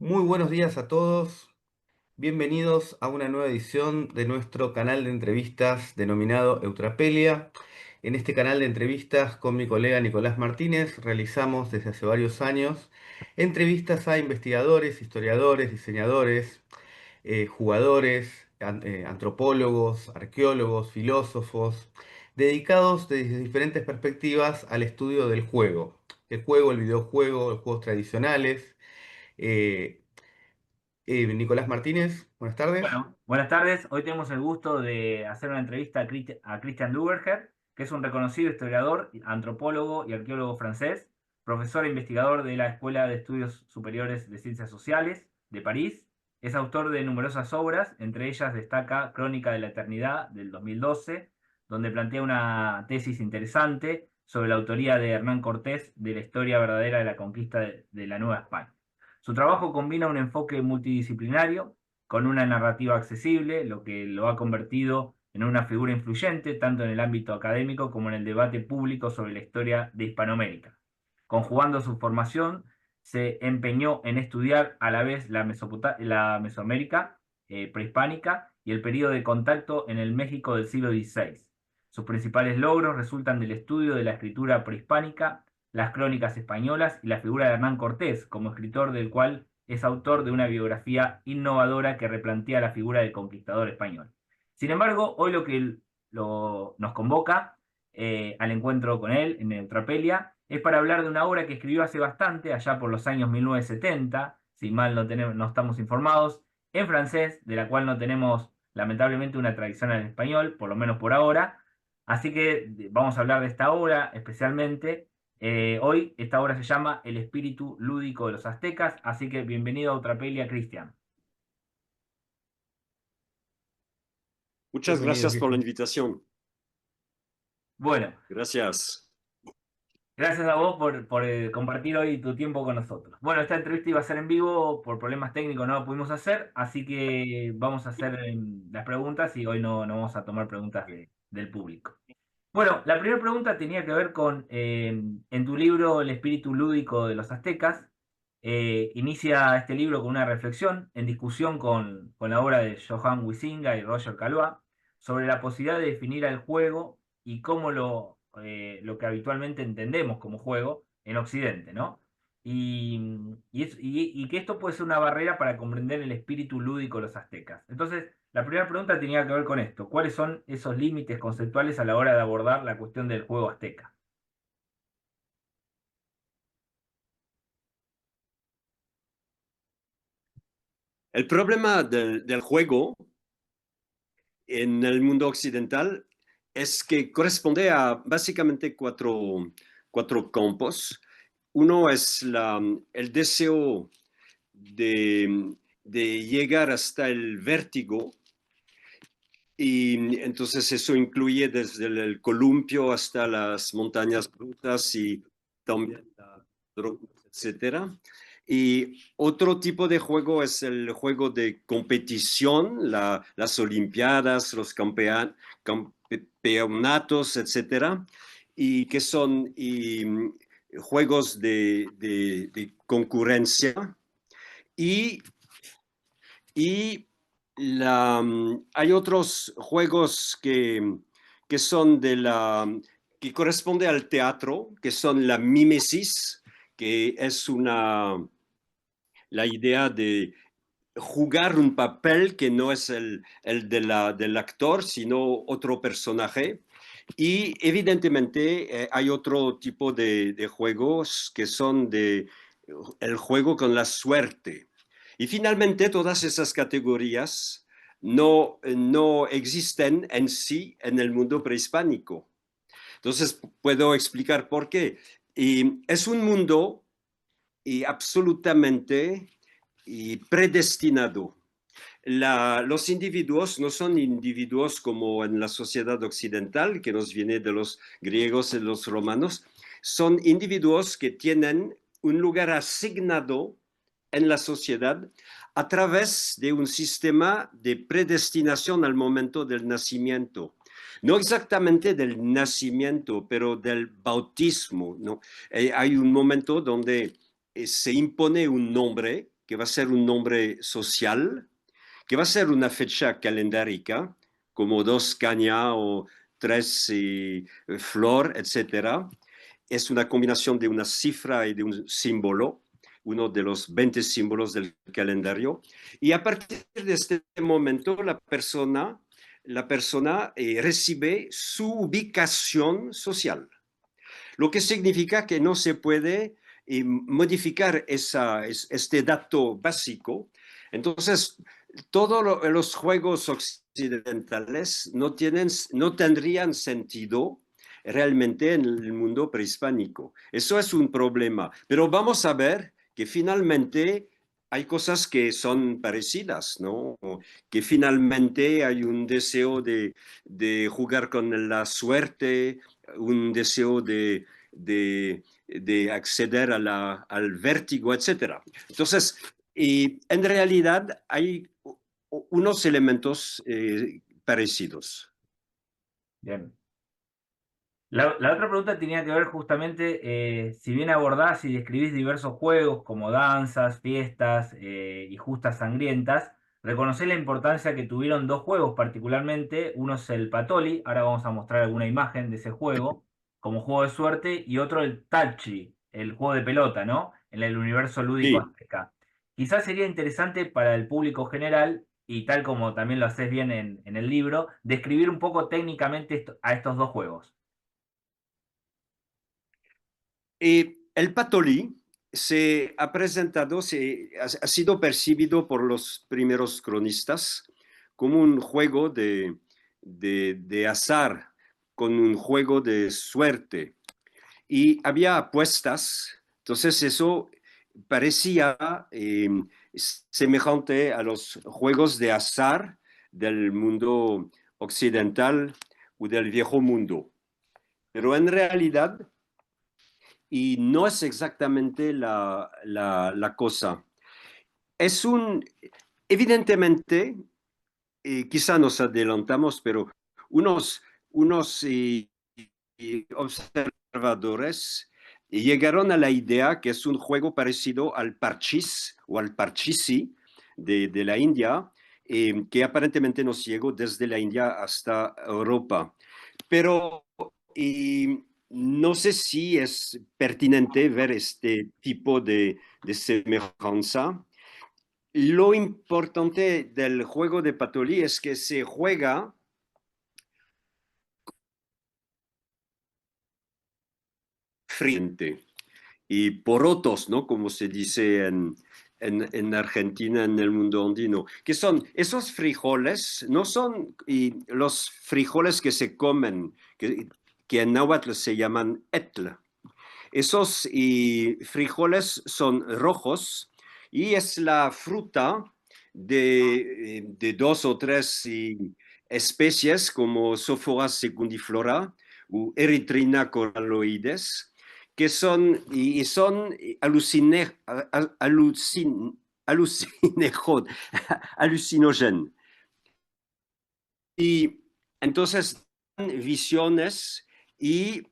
Muy buenos días a todos. Bienvenidos a una nueva edición de nuestro canal de entrevistas denominado Eutrapelia. En este canal de entrevistas con mi colega Nicolás Martínez realizamos desde hace varios años entrevistas a investigadores, historiadores, diseñadores, jugadores, antropólogos, arqueólogos, filósofos, dedicados desde diferentes perspectivas al estudio del juego. El juego, el videojuego, los juegos tradicionales. Eh, Nicolás Martínez, buenas tardes. Bueno, buenas tardes. Hoy tenemos el gusto de hacer una entrevista a Christian Duverger, que es un reconocido historiador, antropólogo y arqueólogo francés, profesor e investigador de la Escuela de Estudios Superiores de Ciencias Sociales de París. Es autor de numerosas obras, entre ellas destaca Crónica de la Eternidad del 2012, donde plantea una tesis interesante sobre la autoría de Hernán Cortés de la historia verdadera de la conquista de la Nueva España. Su trabajo combina un enfoque multidisciplinario con una narrativa accesible, lo que lo ha convertido en una figura influyente tanto en el ámbito académico como en el debate público sobre la historia de Hispanoamérica. Conjugando su formación, se empeñó en estudiar a la vez la Mesoamérica prehispánica y el periodo de contacto en el México del siglo XVI. Sus principales logros resultan del estudio de la escritura prehispánica, las crónicas españolas y la figura de Hernán Cortés, como escritor del cual es autor de una biografía innovadora que replantea la figura del conquistador español. Sin embargo, hoy nos convoca al encuentro con él en Eutrapelia es para hablar de una obra que escribió hace bastante, allá por los años 1970, si mal no estamos informados, en francés, de la cual no tenemos lamentablemente una traducción al español, por lo menos por ahora. Así que vamos a hablar de esta obra especialmente. Hoy esta obra se llama El espíritu lúdico de los aztecas, así que bienvenido a Eutrapelia, Cristian. Muchas Bienvenido, gracias por la Cristian. invitación. Bueno, Gracias. gracias a vos por compartir hoy tu tiempo con nosotros. Bueno, esta entrevista iba a ser en vivo, por problemas técnicos no lo pudimos hacer, así que vamos a hacer las preguntas y hoy no vamos a tomar preguntas del público. Bueno, la primera pregunta tenía que ver con, en tu libro El espíritu lúdico de los aztecas, inicia este libro con una reflexión en discusión con la obra de Johann Huizinga y Roger Caillois sobre la posibilidad de definir al juego y cómo lo que habitualmente entendemos como juego en Occidente, ¿no? Y que esto puede ser una barrera para comprender el espíritu lúdico de los aztecas. Entonces, la primera pregunta tenía que ver con esto. ¿Cuáles son esos límites conceptuales a la hora de abordar la cuestión del juego azteca? El problema del juego en el mundo occidental es que corresponde a básicamente cuatro campos. Uno es el deseo de llegar hasta el vértigo, y entonces eso incluye desde el columpio hasta las montañas brutas y también la droga, etcétera. Y otro tipo de juego es el juego de competición, las olimpiadas, los campeonatos, etcétera, y que son juegos de concurrencia. Y y hay otros juegos que son que corresponde al teatro, que son la mímesis, que es la idea de jugar un papel que no es el del actor, sino otro personaje. Y evidentemente hay otro tipo de juegos que son el juego con la suerte. Y finalmente todas esas categorías no existen en sí en el mundo prehispánico. Entonces puedo explicar por qué. Y es un mundo absolutamente predestinado. Los individuos no son individuos como en la sociedad occidental, que nos viene de los griegos y los romanos, son individuos que tienen un lugar asignado en la sociedad a través de un sistema de predestinación al momento del nacimiento. No exactamente del nacimiento, pero del bautismo, ¿no? Hay un momento donde se impone un nombre que va a ser un nombre social, que va a ser una fecha calendárica, como 2 caña o 3 flor, etc. Es una combinación de una cifra y de un símbolo, uno de los 20 símbolos del calendario. Y a partir de este momento, la persona recibe su ubicación social, lo que significa que no se puede modificar este dato básico. Entonces, todos los juegos occidentales no tendrían sentido realmente en el mundo prehispánico. Eso es un problema. Pero vamos a ver que finalmente hay cosas que son parecidas, ¿no? Que finalmente hay un deseo de jugar con la suerte, un deseo de acceder al vértigo, etc. Entonces, en realidad hay unos elementos parecidos. Bien. La otra pregunta tenía que ver justamente, si bien abordás y describís diversos juegos como danzas, fiestas y justas sangrientas, reconocés la importancia que tuvieron dos juegos particularmente. Uno es el Patoli, ahora vamos a mostrar alguna imagen de ese juego como juego de suerte, y otro el Tachi, el juego de pelota, ¿no? En el universo lúdico Sí. azteca. Quizás sería interesante para el público general, y tal como también lo haces bien en el libro, describir un poco técnicamente a estos dos juegos. El Patolí se ha presentado, ha sido percibido por los primeros cronistas como un juego de azar, con un juego de suerte. Y había apuestas, entonces eso parecía semejante a los juegos de azar del mundo occidental o del viejo mundo. Pero en realidad, y no es exactamente la cosa, es evidentemente, quizá nos adelantamos, pero unos observadores llegaron a la idea que es un juego parecido al parchís o al parchisi de la India, que aparentemente nos llegó desde la India hasta Europa. Pero no sé si es pertinente ver este tipo de semejanza. Lo importante del juego de Patolí es que se juega frente y porotos, ¿no? Como se dice en Argentina, en el mundo andino, que son esos frijoles, no son los frijoles que se comen, que en náhuatl se llaman etl. Esos frijoles son rojos y es la fruta de 2 o 3 especies como Sophora secundiflora o Erythrina coralloides, que son alucinógenos. Y entonces, visiones y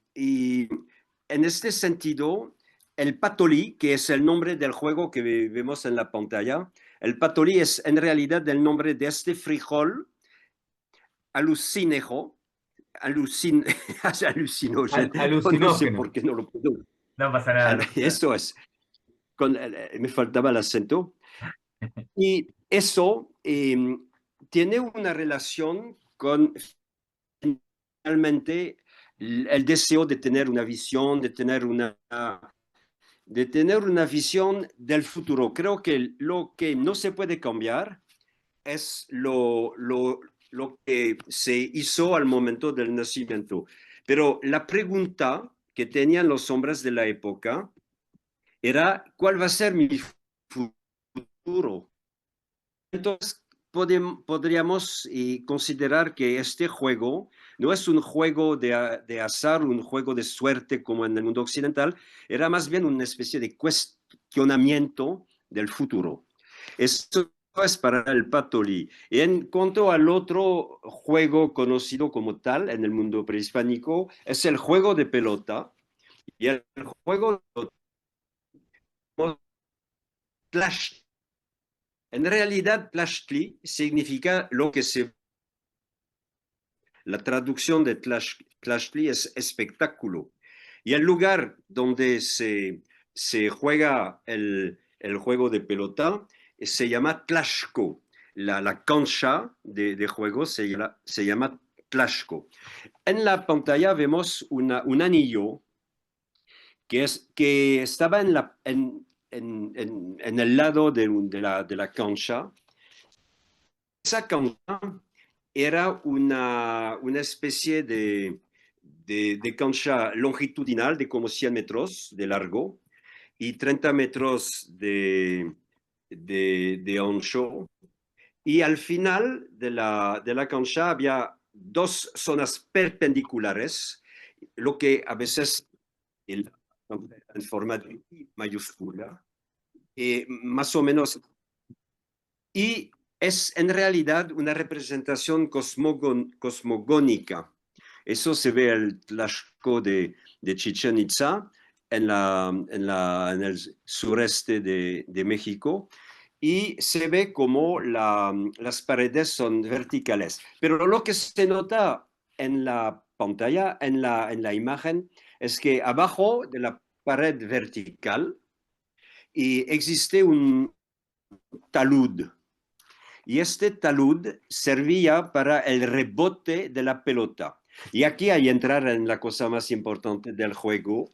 en este sentido, el patolí, que es el nombre del juego que vemos en la pantalla, el patolí es en realidad el nombre de este frijol alucinejo, alucinógeno, no sé Alucinógeno. por qué no lo puedo. No pasa nada, no pasa nada. Eso es, me faltaba el acento. Y eso tiene una relación con finalmente el deseo de tener una visión, de tener una visión del futuro. Creo que lo que no se puede cambiar es lo que se hizo al momento del nacimiento. Pero la pregunta que tenían los hombres de la época era, ¿cuál va a ser mi futuro? Entonces, podríamos considerar que este juego no es un juego de azar, un juego de suerte como en el mundo occidental, era más bien una especie de cuestionamiento del futuro. Esto es para el Patolí. En cuanto al otro juego conocido como tal en el mundo prehispánico, es el juego de pelota. Y el juego de En realidad, Tlachtli significa lo que se... La traducción de Tlachtli es espectáculo. Y el lugar donde se juega el juego de pelota se llama Tlaxco. La cancha de juego se llama Tlaxco. En la pantalla vemos un anillo que estaba en el lado de la cancha. Esa cancha era una especie de cancha longitudinal de como 100 metros de largo y 30 metros de ancho. Y al final de la cancha había dos zonas perpendiculares, lo que a veces en forma de I mayúscula, más o menos. Y es en realidad una representación cosmogónica. Eso se ve el Tlaxco de Chichén Itzá en el sureste de México y se ve como las paredes son verticales. Pero lo que se nota en la pantalla, en la imagen, es que abajo de la pared vertical existe un talud. Y este talud servía para el rebote de la pelota. Y aquí hay que entrar en la cosa más importante del juego,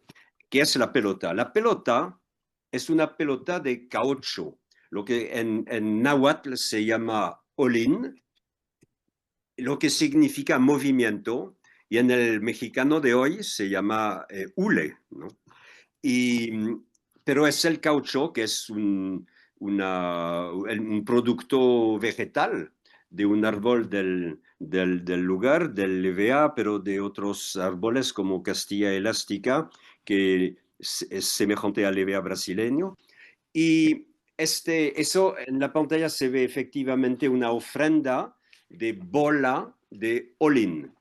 que es la pelota. La pelota es una pelota de caucho, lo que en náhuatl se llama olín, lo que significa movimiento, y en el mexicano de hoy se llama hule, ¿no? Pero es el caucho, que es un producto vegetal de un árbol del lugar, del EVA, pero de otros árboles como Castilla elástica, que es semejante al EVA brasileño. Y eso en la pantalla se ve efectivamente una ofrenda de bola de olín.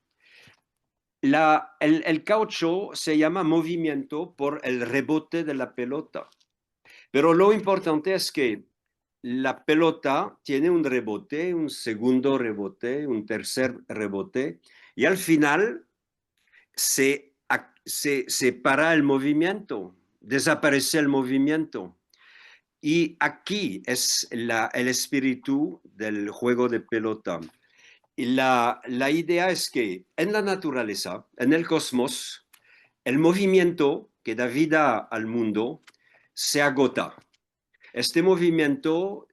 El caucho se llama movimiento por el rebote de la pelota. Pero lo importante es que la pelota tiene un rebote, un segundo rebote, un tercer rebote, y al final se para el movimiento, desaparece el movimiento. Y aquí es el espíritu del juego de pelota. Y la idea es que en la naturaleza, en el cosmos, el movimiento que da vida al mundo se agota. Este movimiento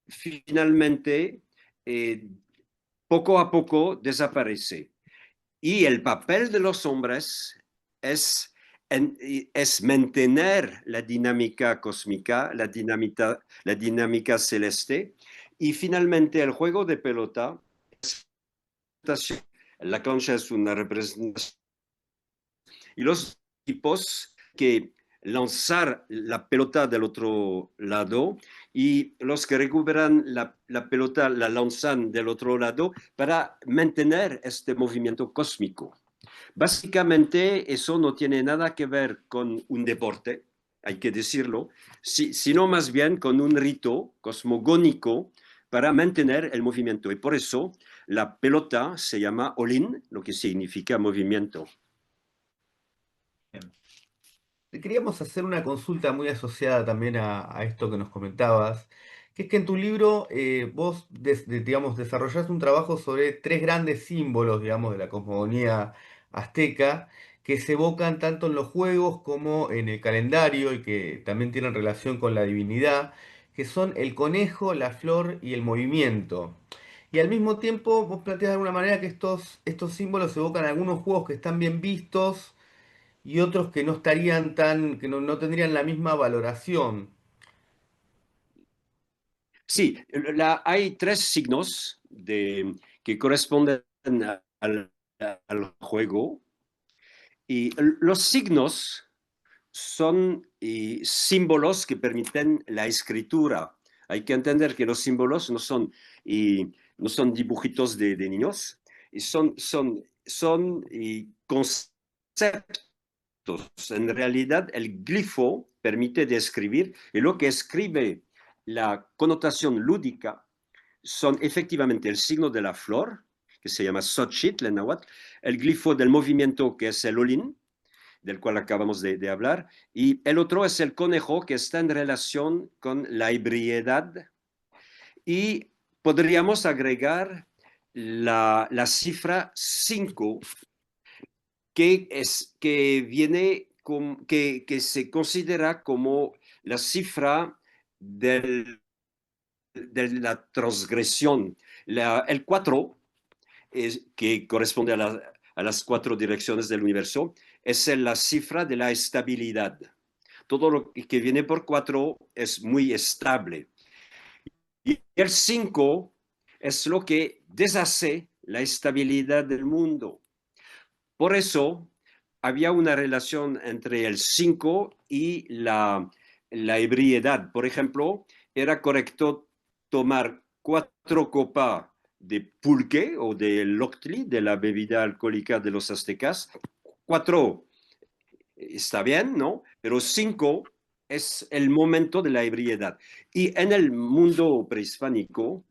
finalmente, poco a poco, desaparece. Y el papel de los hombres es mantener la dinámica cósmica, la dinámica celeste, y finalmente el juego de pelota, la cancha es una representación, y los equipos que lanzar la pelota del otro lado y los que recuperan la pelota la lanzan del otro lado para mantener este movimiento cósmico. Básicamente eso no tiene nada que ver con un deporte, hay que decirlo, sino más bien con un rito cosmogónico para mantener el movimiento. Y por eso la pelota se llama olín, lo que significa movimiento. Te queríamos hacer una consulta muy asociada también a esto que nos comentabas, que es que en tu libro vos digamos, desarrollás un trabajo sobre tres grandes símbolos, digamos, de la cosmogonía azteca, que se evocan tanto en los juegos como en el calendario y que también tienen relación con la divinidad, que son el conejo, la flor y el movimiento. Y al mismo tiempo vos planteas de alguna manera que estos símbolos evocan algunos juegos que están bien vistos y otros que no estarían que no tendrían la misma valoración. Sí, hay tres signos que corresponden al juego y los signos son símbolos que permiten la escritura. Hay que entender que los símbolos no son dibujitos de niños, son conceptos. En realidad, el glifo permite describir y lo que escribe la connotación lúdica son efectivamente el signo de la flor, que se llama Xochitl en náhuatl, el glifo del movimiento, que es el olín, del cual acabamos de hablar, y el otro es el conejo, que está en relación con la ebriedad, y podríamos agregar la cifra 5, que se considera como la cifra de la transgresión. El 4, que corresponde a las 4 direcciones del universo, es la cifra de la estabilidad. Todo lo que viene por 4 es muy estable. Y el 5 es lo que deshace la estabilidad del mundo. Por eso había una relación entre el 5 y la ebriedad. Por ejemplo, era correcto tomar 4 copas de pulque o de loctli, de la bebida alcohólica de los aztecas. 4 está bien, ¿no? Pero 5 es el momento de la ebriedad. Y en el mundo prehispánico,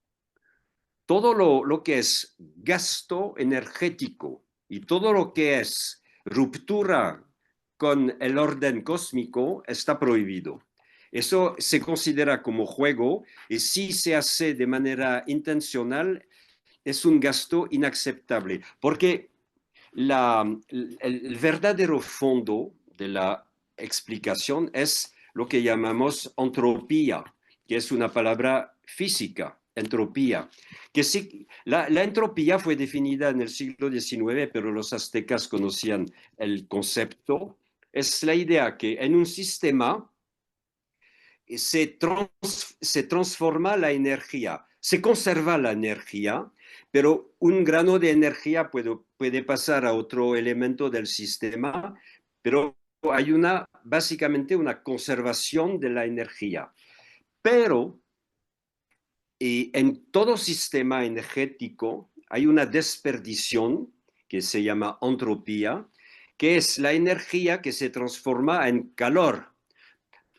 todo lo que es gasto energético y todo lo que es ruptura con el orden cósmico está prohibido. Eso se considera como juego, y si se hace de manera intencional, es un gasto inaceptable, porque el verdadero fondo de la explicación es lo que llamamos entropía, que es una palabra física, entropía. Que sí, la entropía fue definida en el siglo XIX, pero los aztecas conocían el concepto. Es la idea que en un sistema se transforma la energía, se conserva la energía, pero un grano de energía puede pasar a otro elemento del sistema, pero hay básicamente una conservación de la energía. Pero en todo sistema energético hay una desperdición que se llama entropía, que es la energía que se transforma en calor.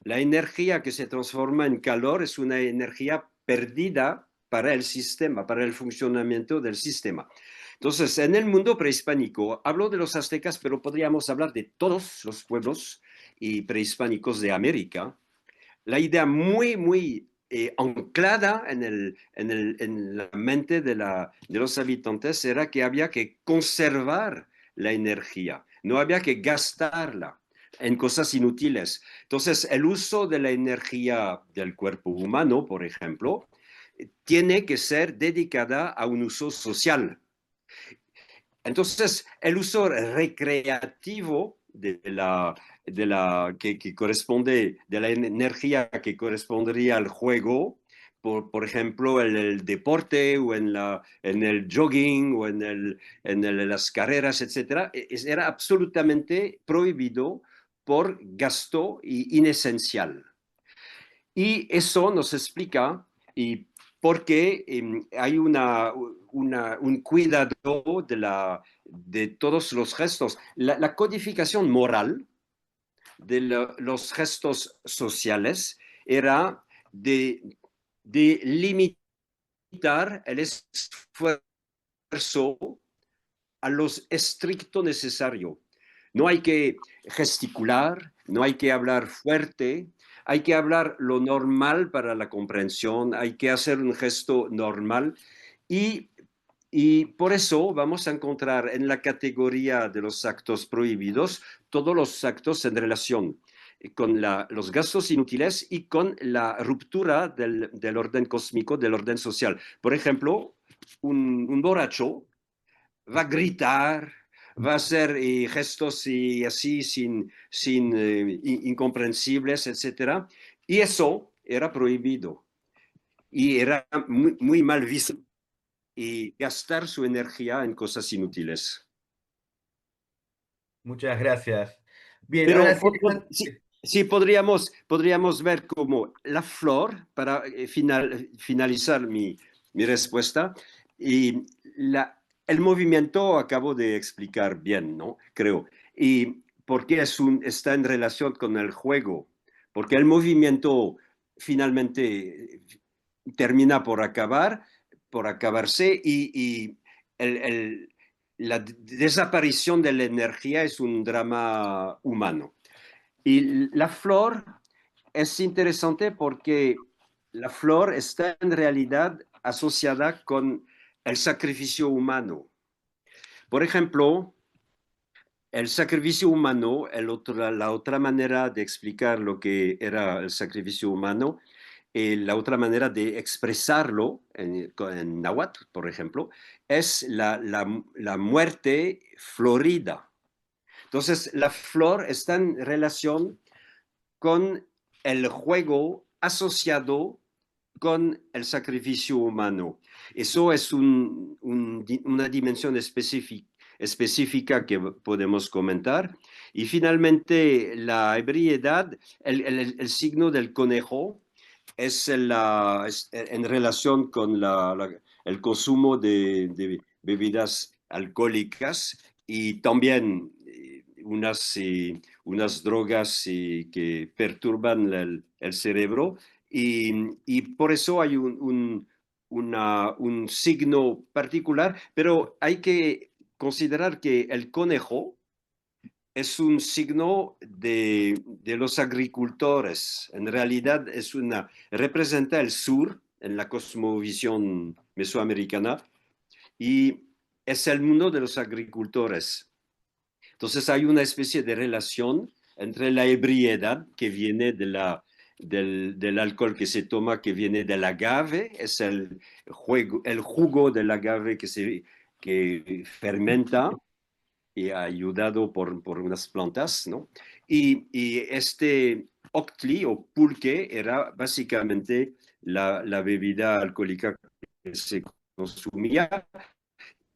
La energía que se transforma en calor es una energía perdida para el sistema, para el funcionamiento del sistema. Entonces, en el mundo prehispánico, hablo de los aztecas, pero podríamos hablar de todos los pueblos y prehispánicos de América. La idea muy anclada en la mente de los habitantes era que había que conservar la energía, no había que gastarla en cosas inútiles. Entonces, el uso de la energía del cuerpo humano, por ejemplo, tiene que ser dedicada a un uso social. Entonces, el uso recreativo que corresponde, de la energía que correspondería al juego, por ejemplo, el deporte o en el jogging o en las carreras, etcétera, era absolutamente prohibido por gasto inesencial. Y eso nos explica y por qué hay un cuidado de todos los gestos. La codificación moral de los gestos sociales era de limitar el esfuerzo a lo estricto necesario. No hay que gesticular, no hay que hablar fuerte, hay que hablar lo normal para la comprensión, hay que hacer un gesto normal y, y por eso vamos a encontrar en la categoría de los actos prohibidos todos los actos en relación con los gastos inútiles y con la ruptura del orden cósmico, del orden social. Por ejemplo, un borracho va a gritar, va a hacer gestos y así incomprensibles, etcétera. Y eso era prohibido y era muy mal visto y gastar su energía en cosas inútiles. Muchas gracias. Bien, ahora Pero sí, sí, podríamos ver como la flor, para finalizar mi respuesta, y el movimiento acabo de explicar bien, ¿no? Creo. Y por qué está en relación con el juego. Porque el movimiento finalmente termina por acabarse y la desaparición de la energía es un drama humano. Y la flor es interesante porque la flor está en realidad asociada con el sacrificio humano. Por ejemplo, el sacrificio humano, la otra manera de explicar lo que era el sacrificio humano, la otra manera de expresarlo en náhuatl, por ejemplo, es la muerte florida. Entonces, la flor está en relación con el juego asociado con el sacrificio humano. Eso es una dimensión específica que podemos comentar. Y finalmente, la ebriedad, el signo del conejo, es en relación con el consumo de bebidas alcohólicas y también unas drogas que perturban el cerebro y por eso hay un signo particular, pero hay que considerar que el conejo es un signo de los agricultores. En realidad representa el sur en la cosmovisión mesoamericana y es el mundo de los agricultores. Entonces hay una especie de relación entre la ebriedad que viene del alcohol que se toma, que viene del agave, es el jugo del agave que fermenta y ayudado por unas plantas, ¿no? Y este octli o pulque era básicamente la bebida alcohólica que se consumía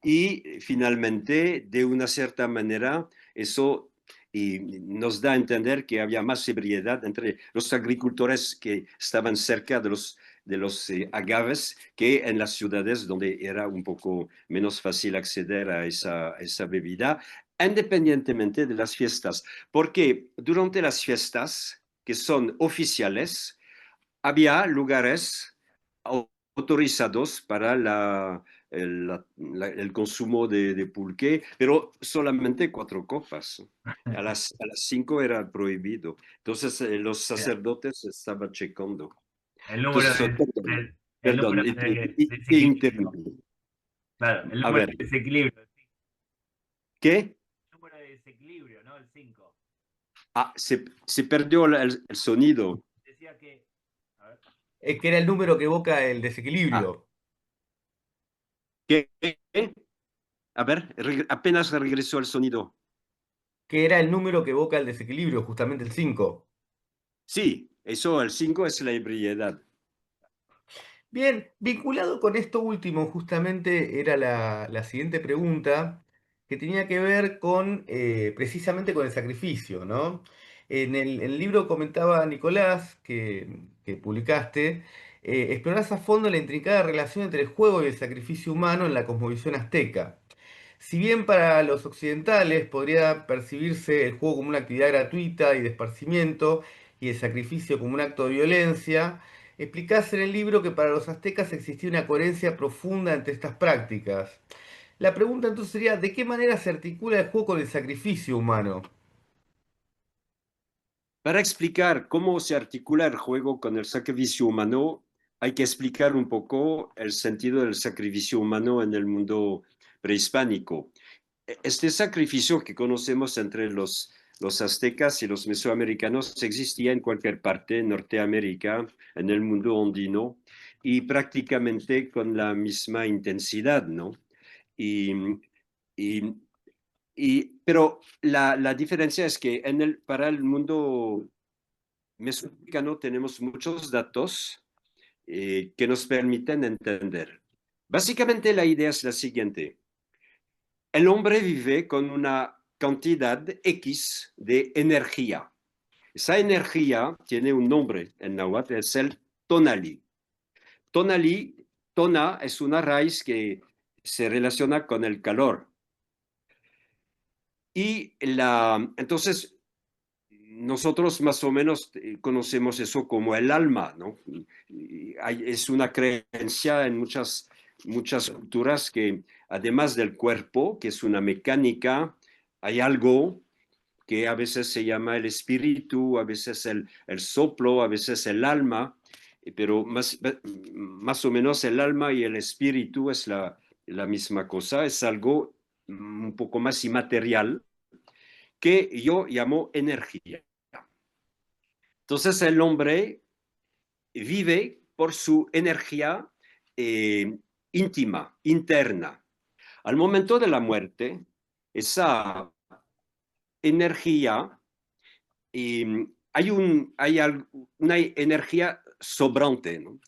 y finalmente, de una cierta manera, eso nos da a entender que había más ebriedad entre los agricultores que estaban cerca de los agaves que en las ciudades donde era un poco menos fácil acceder a esa bebida, independientemente de las fiestas. Porque durante las fiestas, que son oficiales, había lugares autorizados para el consumo de pulque, pero solamente 4 copas. A las 5 era prohibido. Entonces los sacerdotes estaban checando. El número Entonces, de, perdón, el número perdón, de te desequilibrio. interrumpí. Claro, el A número ver, de desequilibrio. ¿qué? El número de desequilibrio, ¿no? El 5. Se perdió el sonido. Decía que. A ver. Es que era el número que evoca el Ah, desequilibrio, ¿qué? A ver, apenas regresó el sonido. que era el número que evoca el desequilibrio, justamente el 5. Sí, eso, el 5 es la ebriedad. Bien, vinculado con esto último, justamente era la siguiente pregunta, que tenía que ver con precisamente con el sacrificio, ¿no? En el libro comentaba Nicolás, que publicaste, explorás a fondo la intrincada relación entre el juego y el sacrificio humano en la cosmovisión azteca. Si bien para los occidentales podría percibirse el juego como una actividad gratuita y de esparcimiento y el sacrificio como un acto de violencia, explicás en el libro que para los aztecas existía una coherencia profunda entre estas prácticas. La pregunta entonces sería, ¿de qué manera se articula el juego con el sacrificio humano? Para explicar cómo se articula el juego con el sacrificio humano, hay que explicar un poco el sentido del sacrificio humano en el mundo prehispánico. Este sacrificio que conocemos entre los aztecas y los mesoamericanos existía en cualquier parte, en Norteamérica, en el mundo andino, y prácticamente con la misma intensidad, ¿no? Y, y pero la diferencia es que para el mundo mesoamericano tenemos muchos datos que nos permiten entender. Básicamente la idea es la siguiente. El hombre vive con una cantidad X de energía. Esa energía tiene un nombre en náhuatl, es el tonali. Tonali, tona es una raíz que se relaciona con el calor. Y entonces nosotros más o menos conocemos eso como el alma, ¿no? Es una creencia en muchas culturas que además del cuerpo, que es una mecánica, hay algo que a veces se llama el espíritu, a veces el soplo, a veces el alma, pero más o menos el alma y el espíritu es la misma cosa, es algo un poco más inmaterial que yo llamo energía. Entonces el hombre vive por su energía íntima, interna. Al momento de la muerte, esa energía, hay una energía sobrante, ¿no?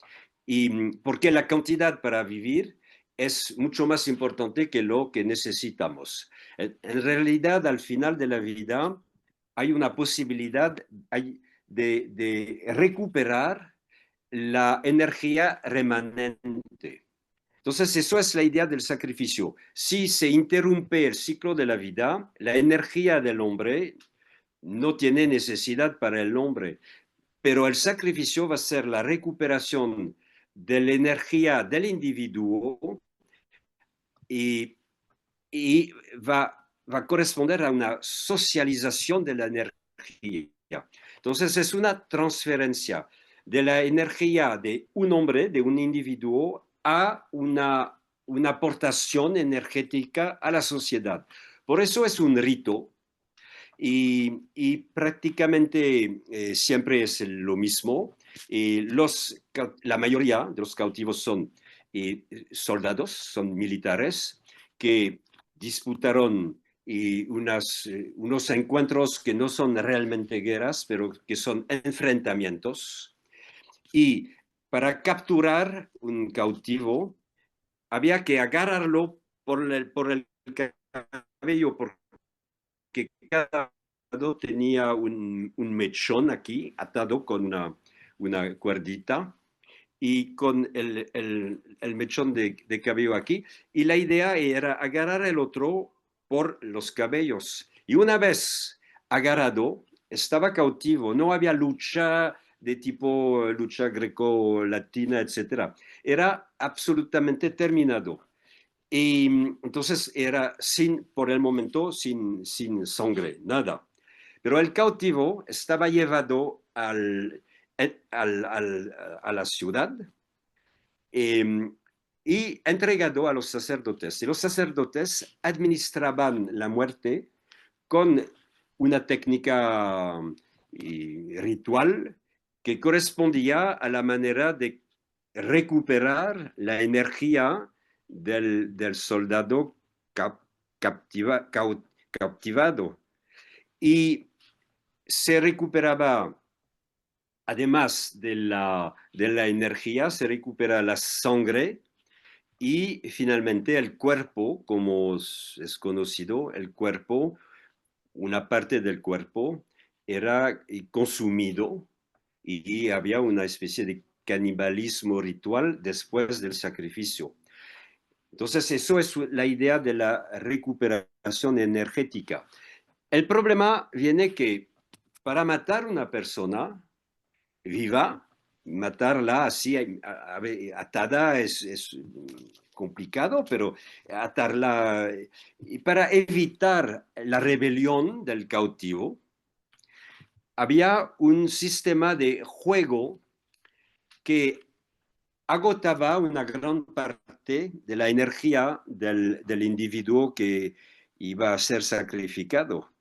Y porque la cantidad para vivir es mucho más importante que lo que necesitamos. En realidad, al final de la vida, hay una posibilidad de recuperar la energía remanente. Entonces, eso es la idea del sacrificio. Si se interrumpe el ciclo de la vida, la energía del hombre no tiene necesidad para el hombre, pero el sacrificio va a ser la recuperación de la energía del individuo y va a corresponder a una socialización de la energía. Entonces es una transferencia de la energía de un hombre, de un individuo, a una aportación energética a la sociedad. Por eso es un rito y prácticamente siempre es lo mismo. La mayoría de los cautivos son soldados, son militares que disputaron unos encuentros que no son realmente guerras, pero que son enfrentamientos. Y para capturar un cautivo había que agarrarlo por el cabello, porque cada lado tenía un mechón aquí atado con una cuerdita y con el mechón de cabello aquí. Y la idea era agarrar el otro por los cabellos. Y una vez agarrado, estaba cautivo. No había lucha de tipo lucha greco-latina, etc. Era absolutamente terminado. Y entonces era por el momento, sin sangre, nada. Pero el cautivo estaba llevado a la ciudad eh, y entregado a los sacerdotes. Y los sacerdotes administraban la muerte con una técnica ritual que correspondía a la manera de recuperar la energía del soldado captivado. Y se recuperaba, además de la energía, se recupera la sangre y finalmente el cuerpo, como es conocido, el cuerpo, una parte del cuerpo era consumido y había una especie de canibalismo ritual después del sacrificio. Entonces, eso es la idea de la recuperación energética. El problema viene que para matar a una persona viva, matarla así atada es complicado, pero atarla, y para evitar la rebelión del cautivo, había un sistema de juego que agotaba una gran parte de la energía del individuo que iba a ser sacrificado.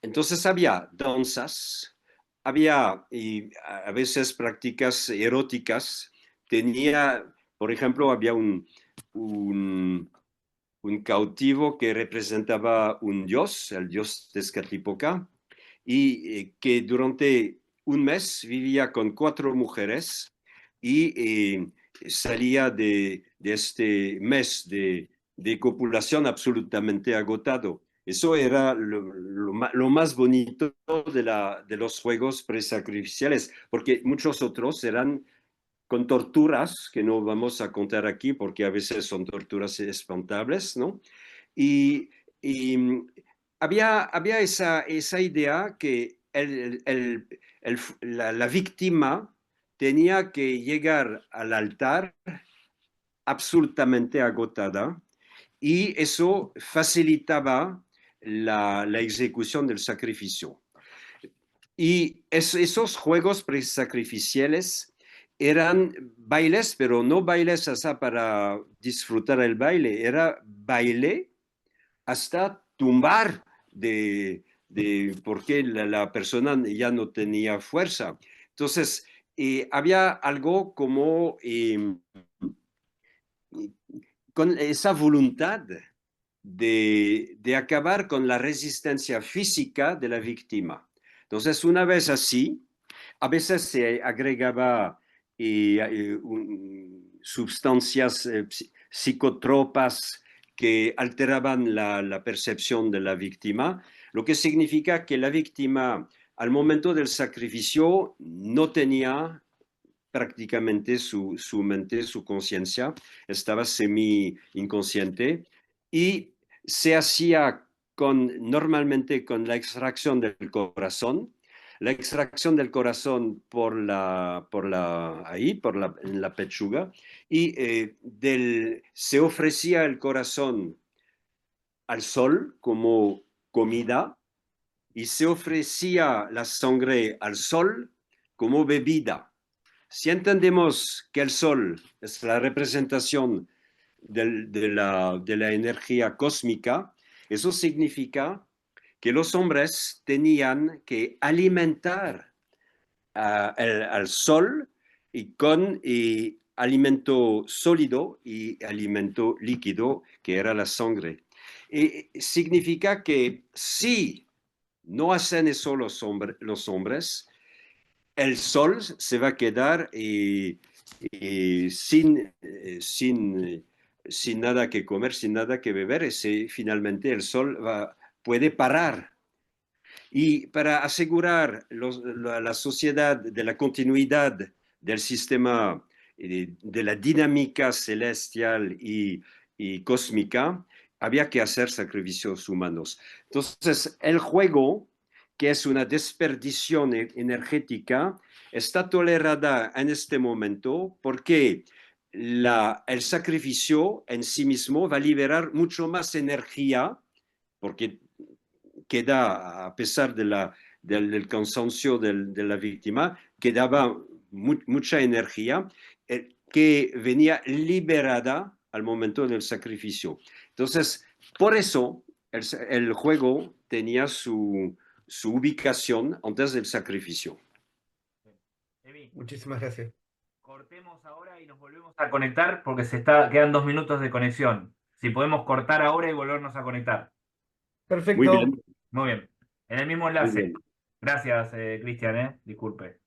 Entonces había danzas, había y a veces prácticas eróticas. Por ejemplo, había un cautivo que representaba un dios, el dios Tezcatlipoca, y que durante un mes vivía con 4 mujeres y salía de este mes de copulación absolutamente agotado. Eso era lo más bonito de los juegos presacrificiales, porque muchos otros eran con torturas, que no vamos a contar aquí porque a veces son torturas espantables, ¿no? Y había esa idea que la víctima tenía que llegar al altar absolutamente agotada y eso facilitaba la ejecución del sacrificio. Y esos juegos presacrificiales eran bailes, pero no bailes hasta para disfrutar el baile, era baile hasta tumbar porque la persona ya no tenía fuerza. Entonces, había algo como con esa voluntad de acabar con la resistencia física de la víctima. Entonces, una vez así, a veces se agregaba sustancias psicotropas que alteraban la percepción de la víctima, lo que significa que la víctima al momento del sacrificio no tenía prácticamente su mente, su conciencia, estaba semi-inconsciente y se hacía normalmente con la extracción del corazón. La extracción del corazón en la pechuga, y se ofrecía el corazón al sol como comida y se ofrecía la sangre al sol como bebida. Si entendemos que el sol es la representación de la energía cósmica, eso significa que los hombres tenían que alimentar al sol con alimento sólido y alimento líquido, que era la sangre. Significa que si no hacen eso los hombres, el sol se va a quedar sin nada que comer, sin nada que beber, y finalmente el sol puede parar. Y para asegurar la sociedad de la continuidad del sistema, de la dinámica celestial y cósmica, había que hacer sacrificios humanos. Entonces, el juego, que es una desperdición energética, está tolerada en este momento porque el sacrificio en sí mismo va a liberar mucho más energía, porque queda, a pesar del cansancio de la víctima, quedaba mucha energía que venía liberada al momento del sacrificio. Entonces, por eso el juego tenía su ubicación antes del sacrificio. Muchísimas gracias. Cortemos ahora y nos volvemos a conectar porque quedan 2 minutos de conexión. Si podemos cortar ahora y volvernos a conectar. Perfecto. Muy bien. Muy bien. En el mismo enlace. Gracias, Cristian, disculpe.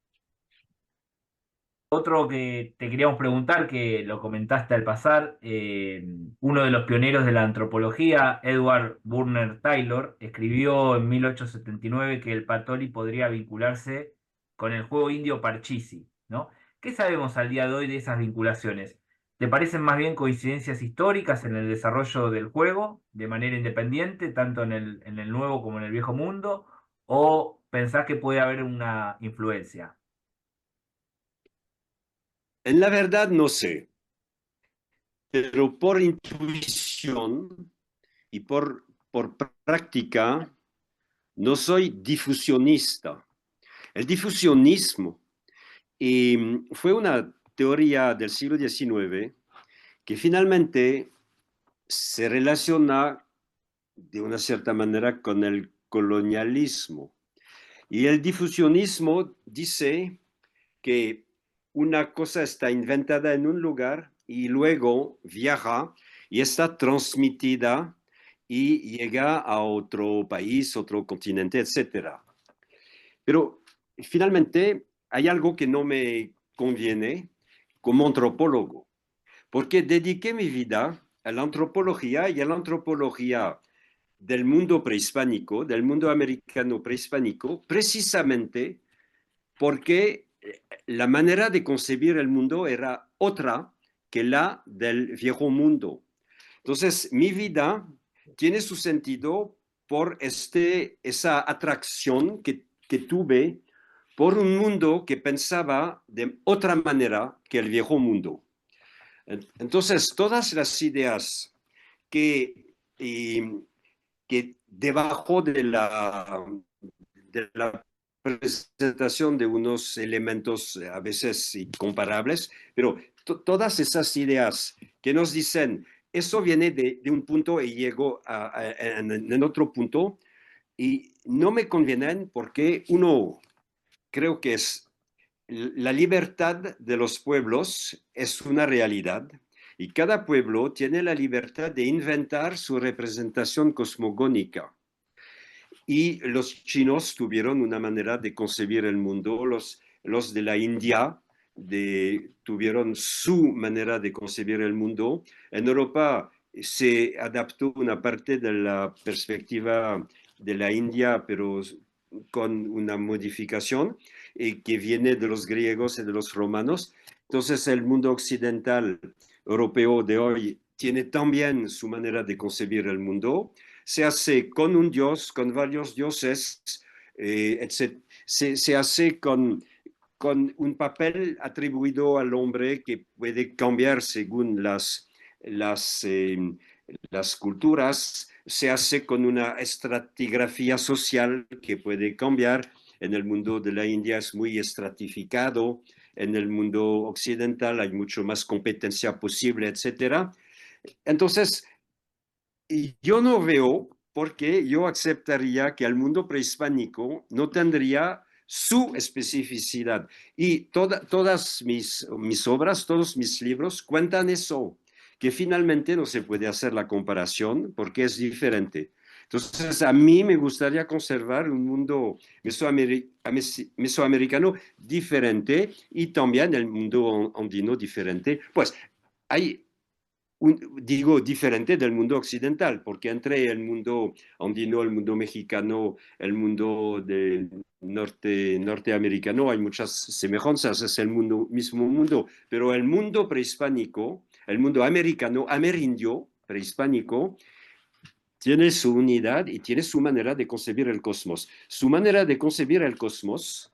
Otro que te queríamos preguntar, que lo comentaste al pasar, uno de los pioneros de la antropología, Edward Burner Taylor, escribió en 1879 que el patoli podría vincularse con el juego indio Parchisi, ¿no? ¿Qué sabemos al día de hoy de esas vinculaciones? ¿Te parecen más bien coincidencias históricas en el desarrollo del juego de manera independiente, tanto en el nuevo como en el viejo mundo? ¿O pensás que puede haber una influencia? En la verdad no sé, pero por intuición y por práctica, no soy difusionista. El difusionismo fue una teoría del siglo XIX que finalmente se relaciona de una cierta manera con el colonialismo. Y el difusionismo dice que una cosa está inventada en un lugar y luego viaja y está transmitida y llega a otro país, otro continente, etc. Pero finalmente hay algo que no me conviene como antropólogo, porque dediqué mi vida a la antropología y a la antropología del mundo prehispánico, del mundo americano prehispánico, precisamente porque la manera de concebir el mundo era otra que la del viejo mundo. Entonces, mi vida tiene su sentido por esa atracción que tuve por un mundo que pensaba de otra manera que el viejo mundo. Entonces, todas las ideas que debajo de la presentación de unos elementos a veces incomparables, pero todas esas ideas que nos dicen, eso viene de un punto y llegó en otro punto, y no me convienen porque uno, creo que es la libertad de los pueblos es una realidad y cada pueblo tiene la libertad de inventar su representación cosmogónica. Y los chinos tuvieron una manera de concebir el mundo, los de la India tuvieron su manera de concebir el mundo. En Europa se adaptó una parte de la perspectiva de la India, pero con una modificación que viene de los griegos y de los romanos. Entonces el mundo occidental europeo de hoy tiene también su manera de concebir el mundo. Se hace con un dios, con varios dioses, se hace con un papel atribuido al hombre que puede cambiar según las culturas, se hace con una estratigrafía social que puede cambiar. En el mundo de la India es muy estratificado, en el mundo occidental hay mucho más competencia posible, etcétera. Entonces, y yo no veo por qué yo aceptaría que el mundo prehispánico no tendría su especificidad. Y todas mis obras, todos mis libros cuentan eso, que finalmente no se puede hacer la comparación porque es diferente. Entonces, a mí me gustaría conservar un mundo mesoamericano diferente y también el mundo andino diferente. Pues hay digo, diferente del mundo occidental, porque entre el mundo andino, el mundo mexicano, el mundo norteamericano hay muchas semejanzas, es el mismo mundo, pero el mundo prehispánico, el mundo americano, amerindio, prehispánico, tiene su unidad y tiene su manera de concebir el cosmos. Su manera de concebir el cosmos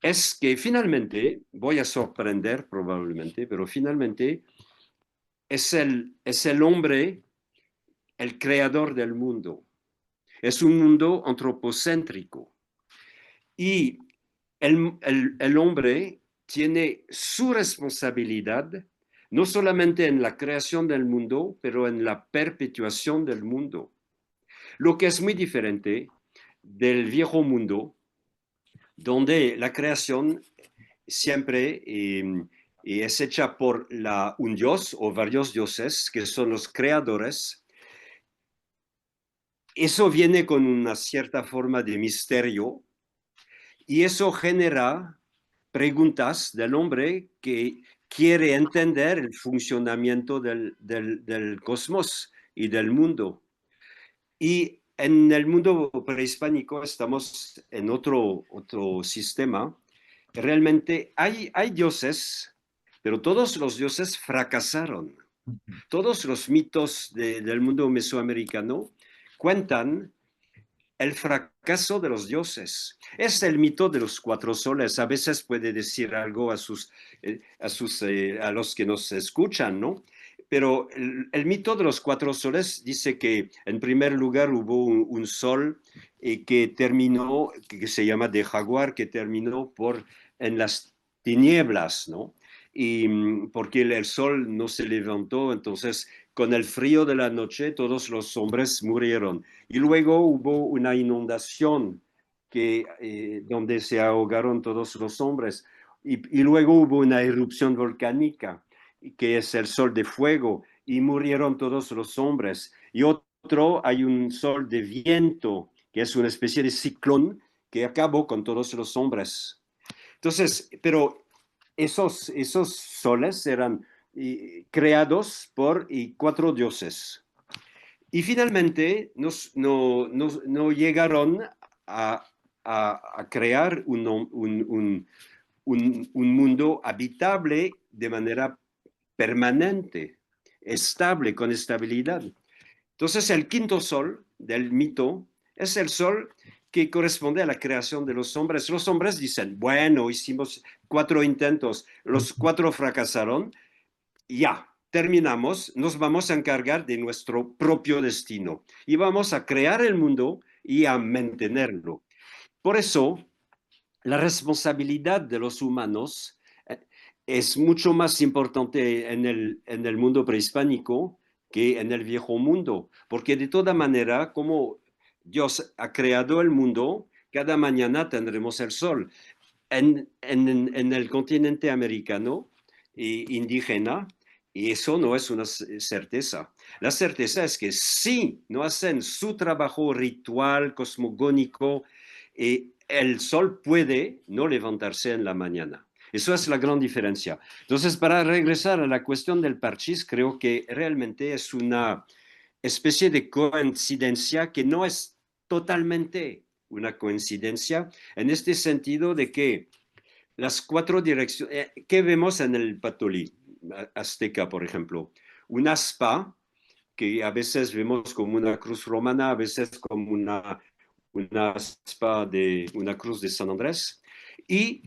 es que finalmente, voy a sorprender probablemente, pero finalmente es el hombre el creador del mundo. Es un mundo antropocéntrico. Y el hombre tiene su responsabilidad, no solamente en la creación del mundo, pero en la perpetuación del mundo. Lo que es muy diferente del viejo mundo, donde la creación siempre es hecha por un dios o varios dioses, que son los creadores. Eso viene con una cierta forma de misterio y eso genera preguntas del hombre que quiere entender el funcionamiento del cosmos y del mundo. Y en el mundo prehispánico estamos en otro sistema. Realmente hay dioses, pero todos los dioses fracasaron. Todos los mitos del mundo mesoamericano cuentan el fracaso de los dioses. Es el mito de los cuatro soles. A veces puede decir algo a los que nos escuchan, ¿no? Pero el mito de los cuatro soles dice que en primer lugar hubo un sol que terminó, que se llama de jaguar, que terminó en las tinieblas, ¿no? Y porque el sol no se levantó, entonces con el frío de la noche todos los hombres murieron. Y luego hubo una inundación donde se ahogaron todos los hombres. Y luego hubo una erupción volcánica, que es el sol de fuego, y murieron todos los hombres. Y otro, hay un sol de viento, que es una especie de ciclón que acabó con todos los hombres. Entonces, pero esos soles eran creados por cuatro dioses. Y finalmente no llegaron a crear un mundo habitable de manera permanente, estable, con estabilidad. Entonces, el quinto sol del mito es el sol que corresponde a la creación de los hombres. Los hombres dicen, bueno, hicimos 4 intentos, los 4 fracasaron, ya, terminamos, nos vamos a encargar de nuestro propio destino y vamos a crear el mundo y a mantenerlo. Por eso, la responsabilidad de los humanos es mucho más importante en el mundo prehispánico que en el viejo mundo, porque de toda manera, como Dios ha creado el mundo, cada mañana tendremos el sol. En el continente americano e indígena, y eso no es una certeza. La certeza es que si no hacen su trabajo ritual, cosmogónico, el sol puede no levantarse en la mañana. Eso es la gran diferencia. Entonces, para regresar a la cuestión del parchís, creo que realmente es una especie de coincidencia que no es totalmente una coincidencia, en este sentido de que las 4 direcciones, ¿qué vemos en el patolí azteca, por ejemplo? Un aspa, que a veces vemos como una cruz romana, a veces como una aspa de una cruz de San Andrés, y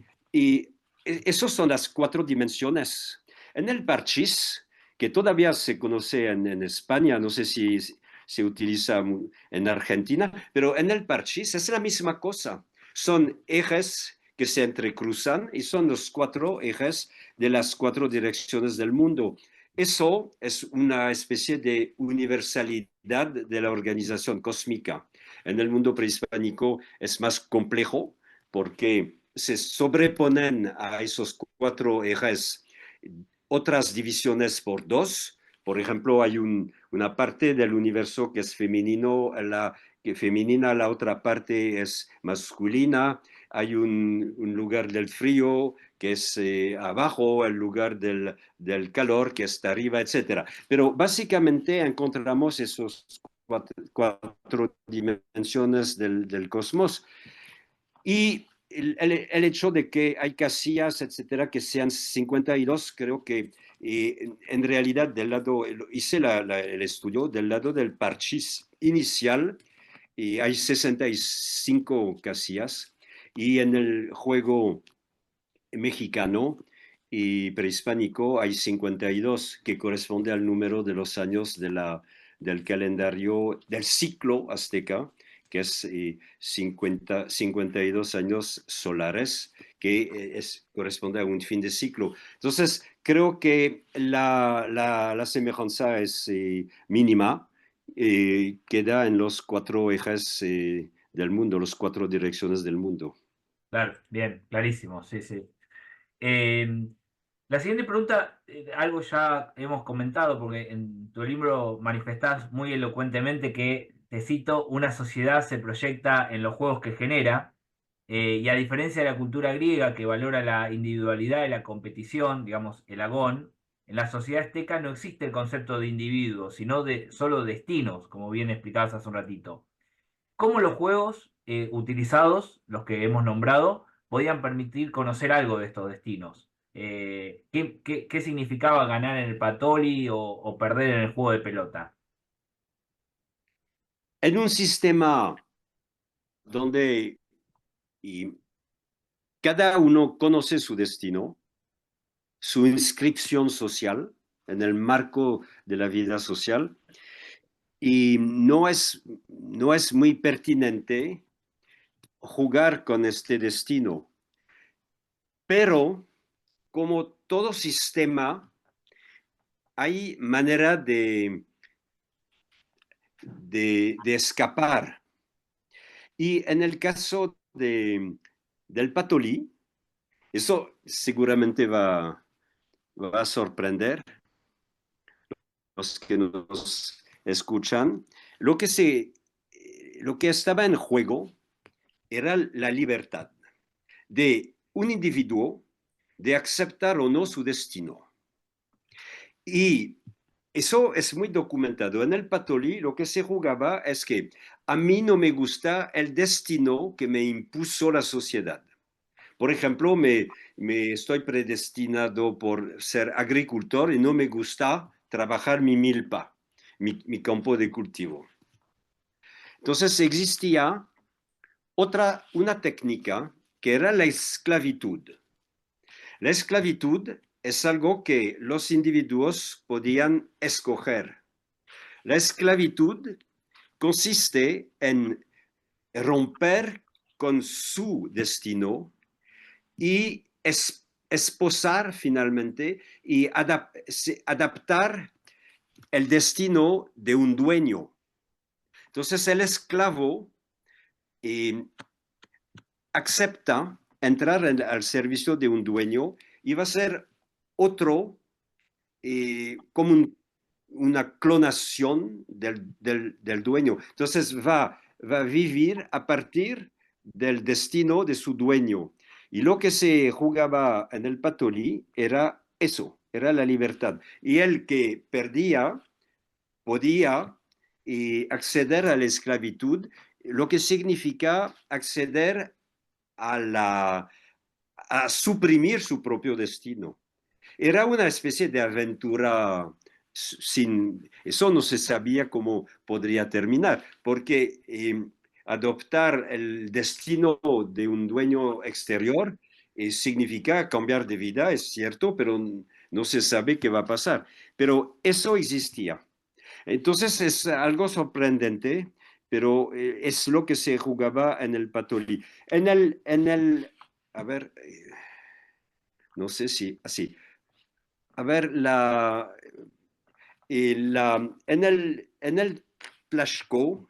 esas son las 4 dimensiones. En el parchís, que todavía se conoce en España, no sé si se utiliza en Argentina, pero en el parchís es la misma cosa. Son ejes que se entrecruzan y son los 4 ejes de las 4 direcciones del mundo. Eso es una especie de universalidad de la organización cósmica. En el mundo prehispánico es más complejo porque se sobreponen a esos 4 ejes otras divisiones por 2. Por ejemplo, hay una parte del universo que es femenino, que femenina, la otra parte es masculina. Hay un lugar del frío que es abajo, el lugar del calor que está arriba, etc. Pero básicamente encontramos esos 4 dimensiones del cosmos. Y el hecho de que hay casillas, etcétera, que sean 52, creo que en realidad del lado, hice el estudio del lado del parchís inicial, y hay 65 casillas, y en el juego mexicano y prehispánico hay 52, que corresponde al número de los años del calendario, del ciclo azteca, que es 52 años solares, que corresponde a un fin de ciclo. Entonces, creo que la semejanza es mínima, queda en los 4 ejes del mundo, las 4 direcciones del mundo. Claro, bien, clarísimo, sí, sí. Eh, la siguiente pregunta, algo ya hemos comentado, porque en tu libro manifestás muy elocuentemente que, te cito, una sociedad se proyecta en los juegos que genera, y a diferencia de la cultura griega que valora la individualidad y la competición, digamos, el agón, en la sociedad azteca no existe el concepto de individuo, sino de solo destinos, como bien explicabas hace un ratito. ¿Cómo los juegos utilizados, los que hemos nombrado, podían permitir conocer algo de estos destinos? ¿Qué significaba ganar en el Patoli o perder en el juego de pelota? En un sistema donde cada uno conoce su destino, su inscripción social en el marco de la vida social, y no es muy pertinente jugar con este destino. Pero como todo sistema, hay manera de escapar. Y en el caso del Patolí, eso seguramente va a sorprender los que nos escuchan. Lo que estaba en juego era la libertad de un individuo de aceptar o no su destino. Y eso es muy documentado. En el Patolí lo que se jugaba es que a mí no me gusta el destino que me impuso la sociedad. Por ejemplo, me estoy predestinado por ser agricultor y no me gusta trabajar mi milpa. mi campo de cultivo. Entonces existía una técnica que era la esclavitud. La esclavitud es algo que los individuos podían escoger. La esclavitud consiste en romper con su destino y esposar finalmente y adaptar el destino de un dueño. Entonces el esclavo acepta entrar al servicio de un dueño y va a ser otro, como una clonación del dueño. Entonces va a vivir a partir del destino de su dueño. Y lo que se jugaba en el patolí era eso, era la libertad. Y el que perdía podía acceder a la esclavitud, lo que significa acceder a suprimir su propio destino. Era una especie de aventura eso no se sabía cómo podría terminar, porque adoptar el destino de un dueño exterior significa cambiar de vida, es cierto, pero no se sabe qué va a pasar. Pero eso existía. Entonces es algo sorprendente, pero es lo que se jugaba en el patolí. A ver, no sé si así. A ver, en el Plashko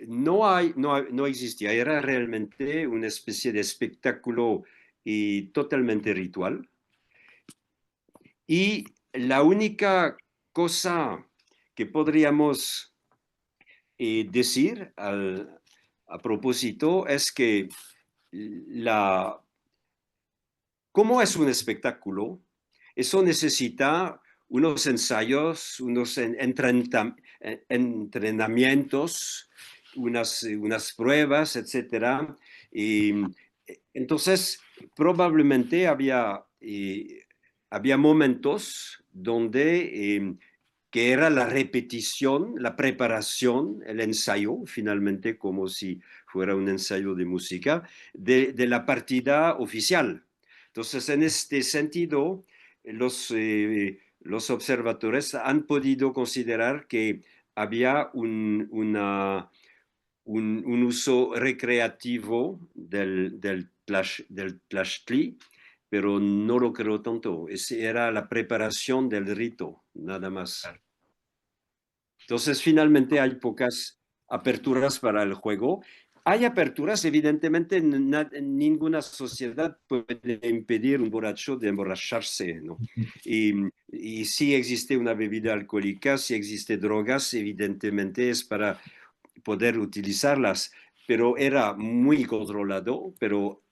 no existía, era realmente una especie de espectáculo totalmente ritual. Y la única cosa que podríamos decir a propósito es que como es un espectáculo, eso necesita unos ensayos, unos entrenamientos, unas pruebas, etc. Y, entonces, probablemente había momentos donde que era la repetición, la preparación, el ensayo, finalmente como si fuera un ensayo de música, de la partida oficial. Entonces, en este sentido, los observadores han podido considerar que había un uso recreativo del tlachtli, pero no lo creo tanto. Era la preparación del rito, nada más. Entonces, finalmente hay pocas aperturas para el juego. Hay aperturas, evidentemente, ninguna sociedad puede impedir un borracho de emborracharse, ¿no? Y si existe una bebida alcohólica, si existe drogas, evidentemente es para poder utilizarlas, pero era muy controlado, pero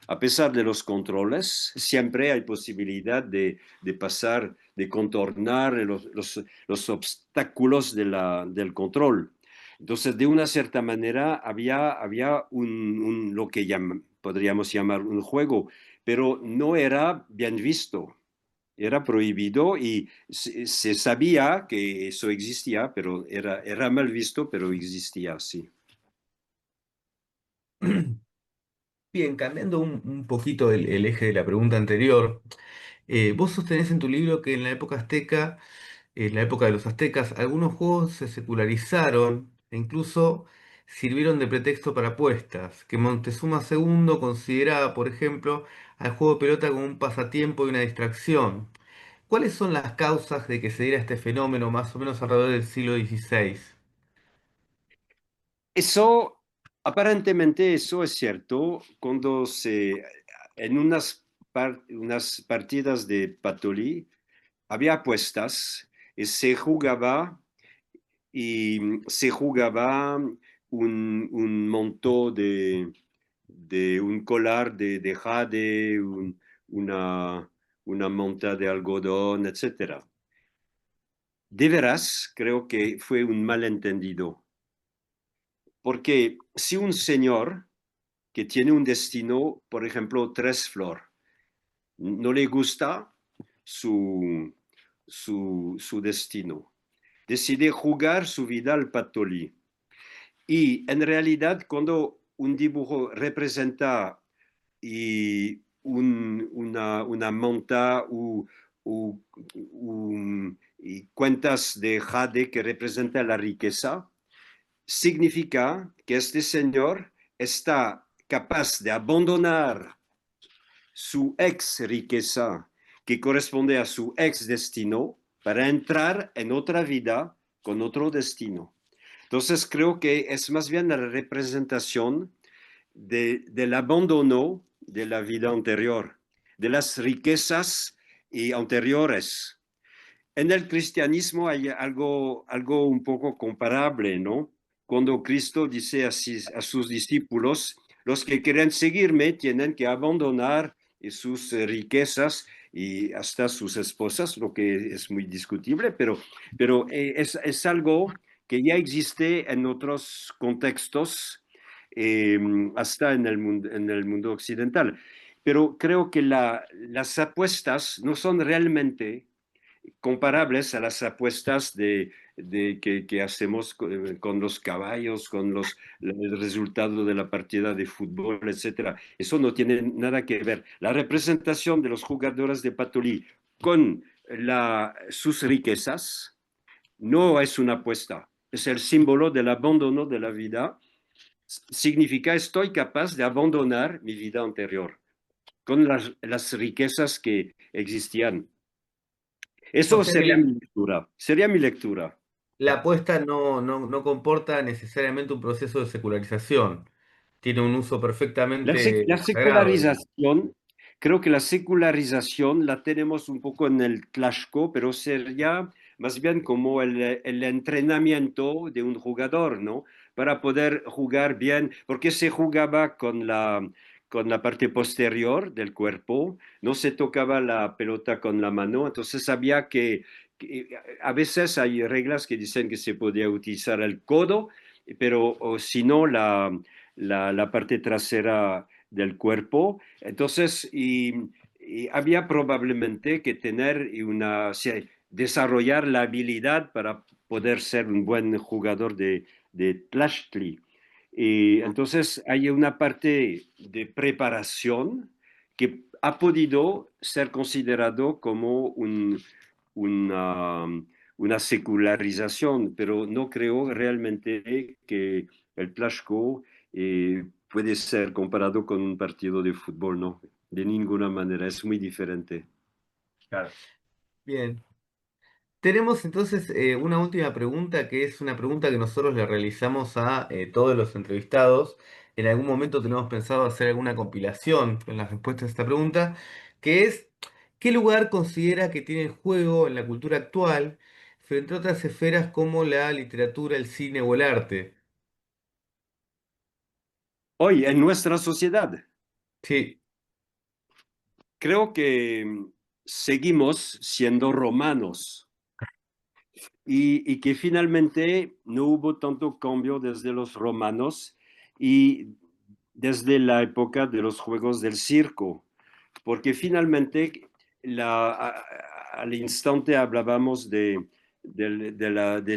a pesar de los controles, siempre hay posibilidad de pasar, de contornar los obstáculos del control. Entonces, de una cierta manera, había lo que podríamos llamar un juego, pero no era bien visto. Era prohibido y se sabía que eso existía, pero era mal visto, pero existía, sí. Bien, cambiando un poquito el eje de la pregunta anterior, vos sostenés en tu libro que en la época azteca, en la época de los aztecas, algunos juegos se secularizaron e incluso sirvieron de pretexto para apuestas, que Montezuma II consideraba, por ejemplo, al juego de pelota como un pasatiempo y una distracción. ¿Cuáles son las causas de que se diera este fenómeno más o menos alrededor del siglo XVI? Eso, aparentemente eso es cierto, en unas partidas de Patoli había apuestas y y se jugaba un monto de un colar de jade, una monta de algodón, etc. De veras, creo que fue un malentendido, porque si un señor que tiene un destino, por ejemplo, tres flor, no le gusta su destino, decide jugar su vida al Patolí. Y en realidad, cuando un dibujo representa una monta y cuentas de jade que representa la riqueza, significa que este señor está capaz de abandonar su ex riqueza que corresponde a su ex destino para entrar en otra vida con otro destino. Entonces creo que es más bien la representación del abandono de la vida anterior, de las riquezas y anteriores. En el cristianismo hay algo un poco comparable, ¿no? Cuando Cristo dice a sus discípulos, los que quieren seguirme tienen que abandonar sus riquezas y hasta sus esposas, lo que es muy discutible, pero es algo que ya existe en otros contextos, hasta en el mundo occidental. Pero creo que las apuestas no son realmente comparables a las apuestas que hacemos con los caballos, el resultado de la partida de fútbol, etcétera. Eso no tiene nada que ver. La representación de los jugadores de Patolí con sus riquezas no es una apuesta, es el símbolo del abandono de la vida. Significa estoy capaz de abandonar mi vida anterior con las riquezas que existían. O Eso sea que sería mi lectura. Sería mi lectura. la apuesta no comporta necesariamente un proceso de secularización. Tiene un uso La perfectamente sagrado, digamos. secularización, creo que la secularización la tenemos un poco en el Clashco, pero sería más bien como el entrenamiento de un jugador, ¿no? Para poder jugar bien, porque se jugaba con la parte posterior del cuerpo, no se tocaba la pelota con la mano, entonces había que a veces hay reglas que dicen que se podía utilizar el codo, pero o si no la parte trasera del cuerpo. Entonces, y había probablemente que tener desarrollar la habilidad para poder ser un buen jugador de Tlachtli. Y entonces hay una parte de preparación que ha podido ser considerado como una, una secularización, pero no creo realmente que el Tlaxco puede ser comparado con un partido de fútbol, no, de ninguna manera, es muy diferente. Claro. Bien. Tenemos entonces una última pregunta, que es una pregunta que nosotros le realizamos a todos los entrevistados. En algún momento tenemos pensado hacer alguna compilación en las respuestas a esta pregunta, que es, ¿qué lugar considera que tiene el juego en la cultura actual frente a otras esferas como la literatura, el cine o el arte? Hoy, en nuestra sociedad, Sí, creo que seguimos siendo romanos y que finalmente no hubo tanto cambio desde los romanos y desde la época de los juegos del circo, porque finalmente al instante hablábamos de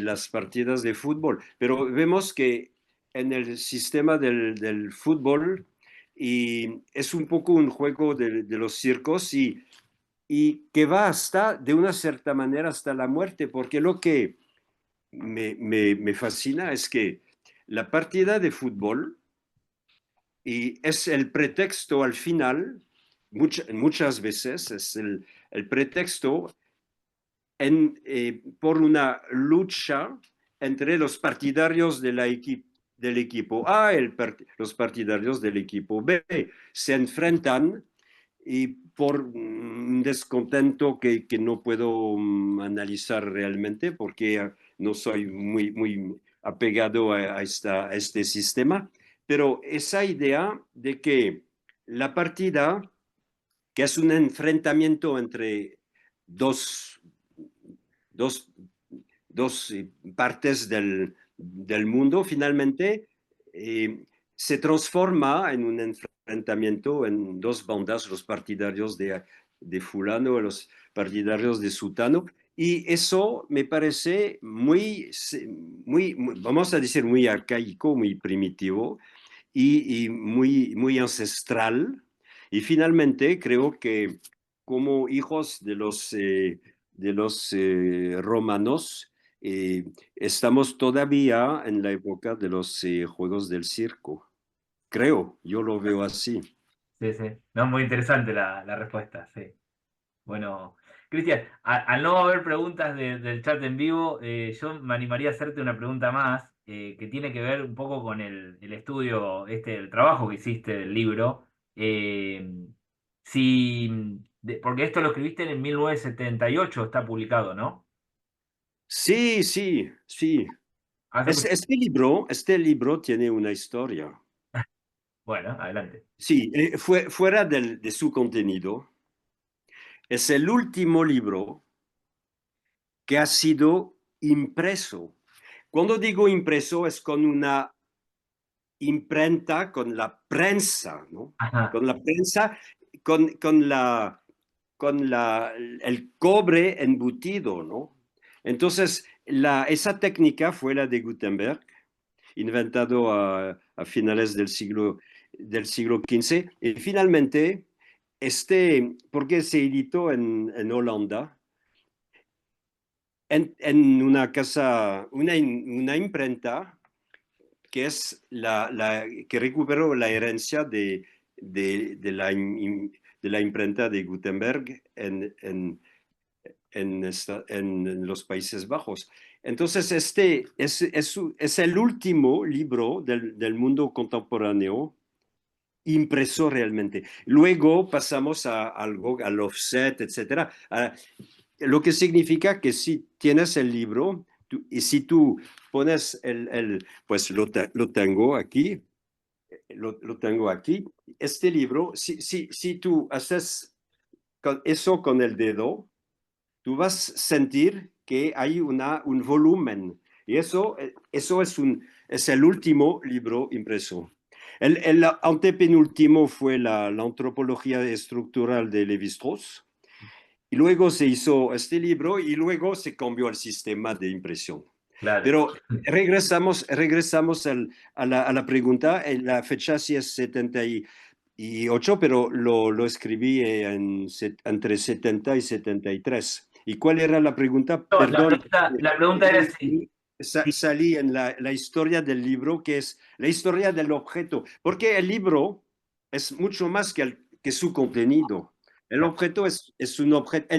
las partidas de fútbol, pero vemos que en el sistema del fútbol y es un poco un juego de los circos y que va hasta, de una cierta manera, hasta la muerte, porque lo que me fascina es que la partida de fútbol y es el pretexto al final, muchas veces es el pretexto por una lucha entre los partidarios del equipo A y los partidarios del equipo B. Se enfrentan y por un descontento que no puedo analizar realmente porque no soy muy apegado a este sistema, pero esa idea de que la partida, que es un enfrentamiento entre dos, dos, dos partes del mundo, finalmente se transforma en un enfrentamiento en dos bandas, los partidarios de fulano y los partidarios de sutano, Y eso me parece vamos a decir, muy arcaico, muy primitivo y muy ancestral. Y finalmente creo que como hijos de los romanos, estamos todavía en la época de los juegos del circo. Creo, yo lo veo así. Sí, sí. No, muy interesante la respuesta, sí. Bueno, Cristian, al no haber preguntas del chat en vivo, yo me animaría a hacerte una pregunta más que tiene que ver un poco con el estudio, el trabajo que hiciste del libro. Eh, porque esto lo escribiste en 1978, está publicado, ¿no? Sí, sí, sí. Hace mucho. Este libro tiene una historia. Bueno, adelante. Sí, fuera de su contenido, es el último libro que ha sido impreso. Cuando digo impreso es con una imprenta, con la prensa, ¿no? Ajá, Con la prensa, el cobre embutido, ¿no? Entonces, esa técnica fue la de Gutenberg, inventado a finales del siglo XV, y finalmente, porque se editó en Holanda, en una casa, una imprenta que recuperó la herencia de la imprenta de Gutenberg en los Países Bajos. Entonces, este es el último libro del mundo contemporáneo impreso realmente. Luego pasamos al offset, etcétera. Lo que significa que si tienes el libro y si tú pones pues lo tengo aquí, lo tengo aquí. Este libro, si tú haces eso con el dedo, tú vas a sentir que hay un volumen. Y eso es el último libro impreso. El antepenúltimo fue la antropología estructural de Lévi-Strauss. Y luego se hizo este libro y luego se cambió el sistema de impresión. claro. Pero regresamos a la pregunta. La fecha sí es 78, pero lo escribí entre 70 y 73. ¿Y cuál era la pregunta? No, Perdón, la pregunta era si. salí en la historia del libro, que es la historia del objeto, porque el libro es mucho más que su contenido. El objeto es un objeto,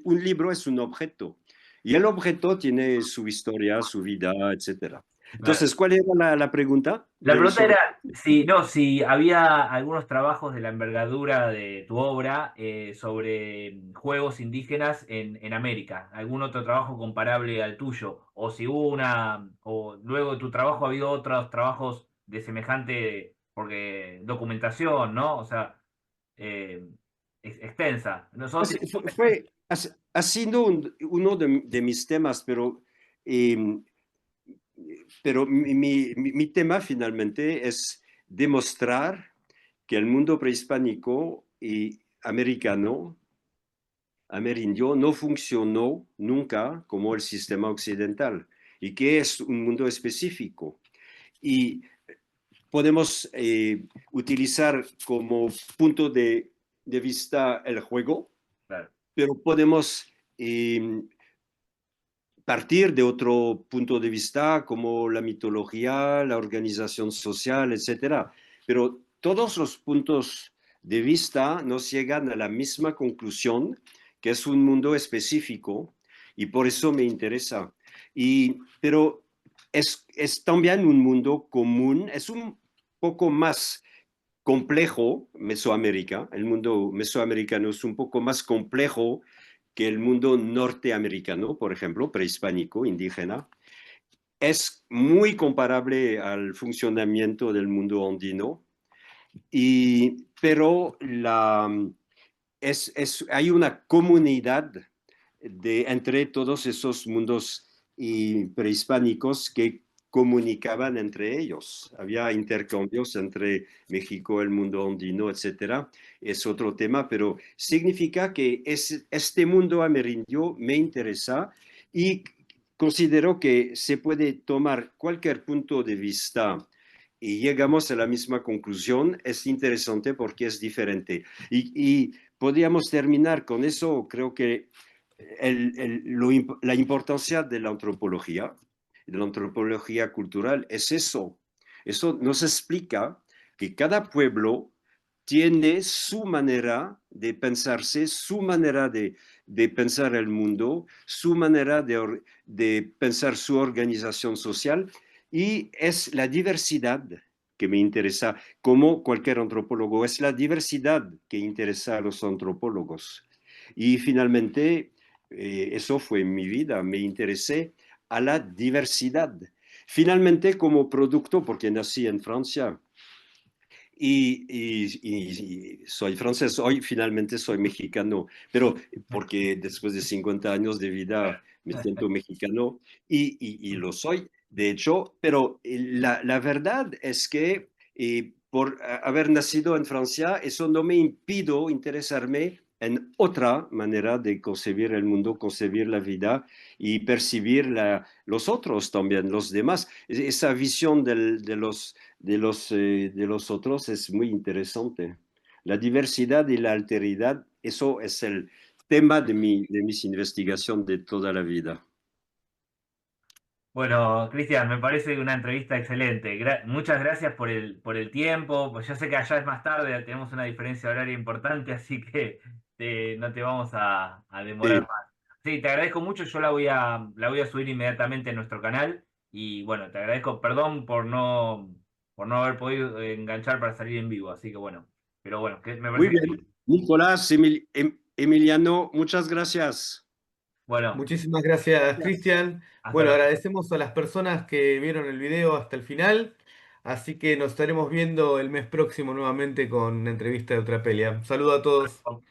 un libro es un objeto, y el objeto tiene su historia, su vida, etcétera. Claro. Entonces, ¿cuál era la pregunta La pregunta sobre? era si, no, si había algunos trabajos de la envergadura de tu obra sobre juegos indígenas en América, algún otro trabajo comparable al tuyo, o si hubo o luego de tu trabajo ha habido otros trabajos de semejante, porque documentación, ¿no? O sea, eh, extensa. Nosotros Ha sido uno de mis temas, eh, pero mi tema finalmente es demostrar que el mundo prehispánico y americano, amerindio, no funcionó nunca como el sistema occidental y que es un mundo específico. Y podemos utilizar como punto de vista el juego, claro, pero podemos partir de otro punto de vista como la mitología, la organización social, etcétera. Pero todos los puntos de vista nos llegan a la misma conclusión, que es un mundo específico, y por eso me interesa. Pero es también un mundo común, es un poco más complejo, Mesoamérica, el mundo mesoamericano es un poco más complejo que el mundo norteamericano, por ejemplo, prehispánico, indígena. Es muy comparable al funcionamiento del mundo andino, pero hay una comunidad entre todos esos mundos prehispánicos que comunicaban entre ellos. Había intercambios entre México, el mundo andino, etcétera. Es otro tema, pero significa que este mundo amerindio me interesa y considero que se puede tomar cualquier punto de vista y llegamos a la misma conclusión. Es interesante porque es diferente. Y podríamos terminar con eso. Creo que la importancia de la antropología cultural es eso. Eso nos explica que cada pueblo tiene su manera de pensarse, su manera de pensar el mundo, su manera de pensar su organización social, y es la diversidad que me interesa, como cualquier antropólogo, es la diversidad que interesa a los antropólogos. Y finalmente, eso fue mi vida, me interesé a la diversidad. Finalmente, como producto, porque nací en Francia y soy francés, hoy finalmente soy mexicano, pero porque después de 50 años de vida me siento mexicano y lo soy, de hecho, pero la verdad es que por haber nacido en Francia, eso no me impido interesarme en otra manera de concebir el mundo, concebir la vida y percibir los otros también, los demás. Esa visión de los otros es muy interesante. La diversidad y la alteridad, eso es el tema de mis investigaciones de toda la vida. Bueno, Cristian, me parece una entrevista excelente. Muchas gracias por el tiempo. Pues yo sé que allá es más tarde, tenemos una diferencia horaria importante, así que no te vamos a demorar Sí. más. Sí, te agradezco mucho. Yo la voy a subir inmediatamente en nuestro canal. Y bueno, te agradezco, perdón por no haber podido enganchar para salir en vivo. Así que bueno, pero bueno, que me Muy parece que, bien. Nicolás, Emiliano, muchas gracias. bueno, Muchísimas gracias, Gracias. Cristian. hasta Bueno, la agradecemos a las personas que vieron el video hasta el final, así que nos estaremos viendo el mes próximo nuevamente con una entrevista de Ultrapelia. Un saludo a todos. próxima.